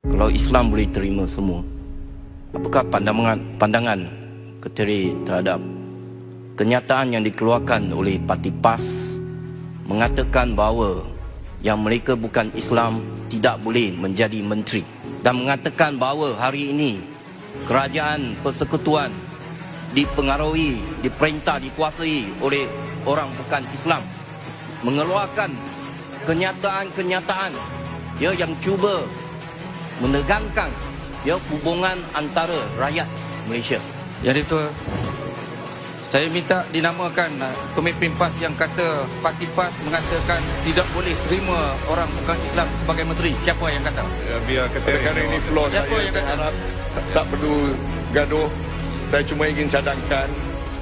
Kalau Islam boleh terima semua, apakah pandangan Keteri terhadap kenyataan yang dikeluarkan oleh Parti PAS mengatakan bahawa yang mereka bukan Islam tidak boleh menjadi menteri, dan mengatakan bahawa hari ini kerajaan persekutuan dipengaruhi, diperintah, dikuasai oleh orang bukan Islam, mengeluarkan kenyataan-kenyataan yang cuba menegangkan hubungan antara rakyat Malaysia. Jadi itu saya minta dinamakan pemimpin PAS yang kata Parti PAS mengatakan tidak boleh terima orang bukan Islam sebagai menteri. Siapa yang kata? Ya, biar kata ini floor Siapa saya. yang kata? Saya harap tak perlu gaduh. Saya cuma ingin cadangkan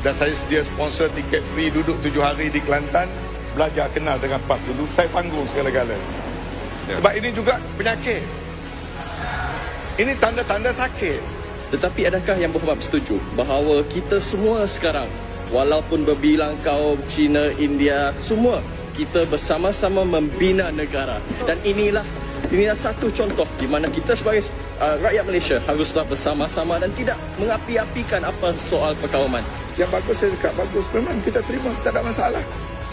dan saya sedia sponsor tiket free duduk 7 hari di Kelantan, belajar kenal dengan PAS dulu. Saya panggung segala-gala. Ya. Sebab ini juga penyakit. Ini tanda-tanda sakit. Tetapi adakah Yang Berhormat bersetuju bahawa kita semua sekarang, walaupun berbilang kaum China, India, semua kita bersama-sama membina negara. Dan inilah satu contoh di mana kita sebagai rakyat Malaysia haruslah bersama-sama dan tidak mengapi-apikan apa soal perkauman. Yang bagus saya cakap bagus. Memang kita terima, tak ada masalah.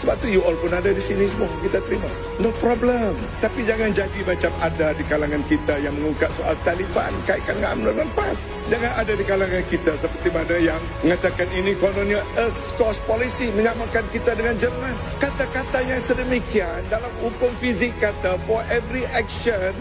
Sebab tu you all pun ada di sini semua, kita terima. No problem. Tapi jangan jadi macam ada di kalangan kita yang mengungkap soal Taliban kaitkan dengan UMNO dan PAS. Jangan ada di kalangan kita seperti mana yang mengatakan ini kononnya Earth's Course Policy, menyamakan kita dengan Jerman. Kata-kata yang sedemikian dalam hukum fizik kata for every action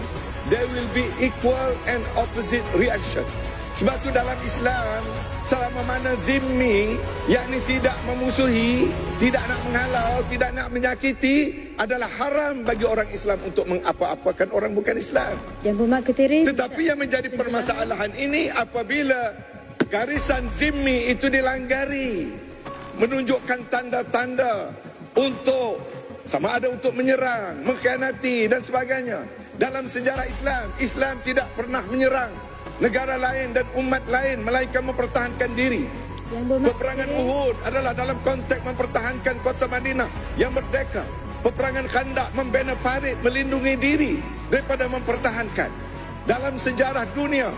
there will be equal and opposite reaction. Sebab tu dalam Islam, selama mana zimmi, yakni tidak memusuhi, tidak nak menghalau, tidak nak menyakiti, adalah haram bagi orang Islam untuk mengapa-apakan orang bukan Islam. Yang Berhormat Keteri. Tetapi yang menjadi permasalahan ini apabila garisan zimmi itu dilanggari, menunjukkan tanda-tanda untuk sama ada untuk menyerang, mengkhianati dan sebagainya. Dalam sejarah Islam, Islam tidak pernah menyerang negara lain dan umat lain melainkan mempertahankan diri. Peperangan Uhud adalah dalam konteks mempertahankan kota Madinah yang merdeka. Peperangan Khandaq membina parit, melindungi diri daripada mempertahankan. Dalam sejarah dunia,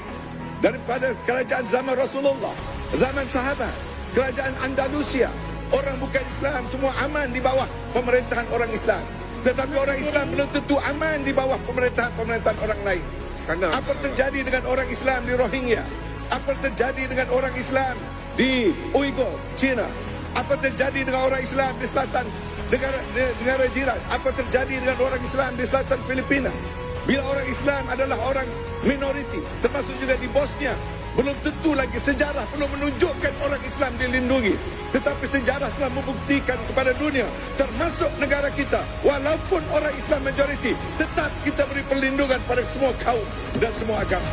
daripada kerajaan zaman Rasulullah, zaman sahabat, kerajaan Andalusia, orang bukan Islam semua aman di bawah pemerintahan orang Islam. Tetapi orang Islam belum tentu aman di bawah pemerintahan orang lain. Apa terjadi dengan orang Islam di Rohingya? Apa terjadi dengan orang Islam di Uyghur, China? Apa terjadi dengan orang Islam di selatan negara jiran? Apa terjadi dengan orang Islam di selatan Filipina? Bila orang Islam adalah orang minoriti, termasuk juga di Bosnia, belum tentu lagi sejarah belum menunjukkan orang Islam dilindungi. Tetapi sejarah telah membuktikan kepada dunia, termasuk negara kita, walaupun orang Islam majoriti, tetap kita beri perlindungan pada semua kaum dan semua agama.